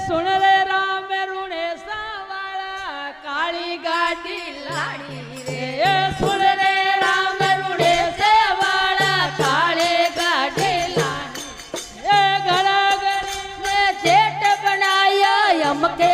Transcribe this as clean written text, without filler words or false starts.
सुन रे राम रूणे सावाला काली गाड़ी लाड़ी रे सुन रे राम रूणे सावाला काली गाड़ी लाड़ी ए घड़ा गली में सेठ बनाया यम के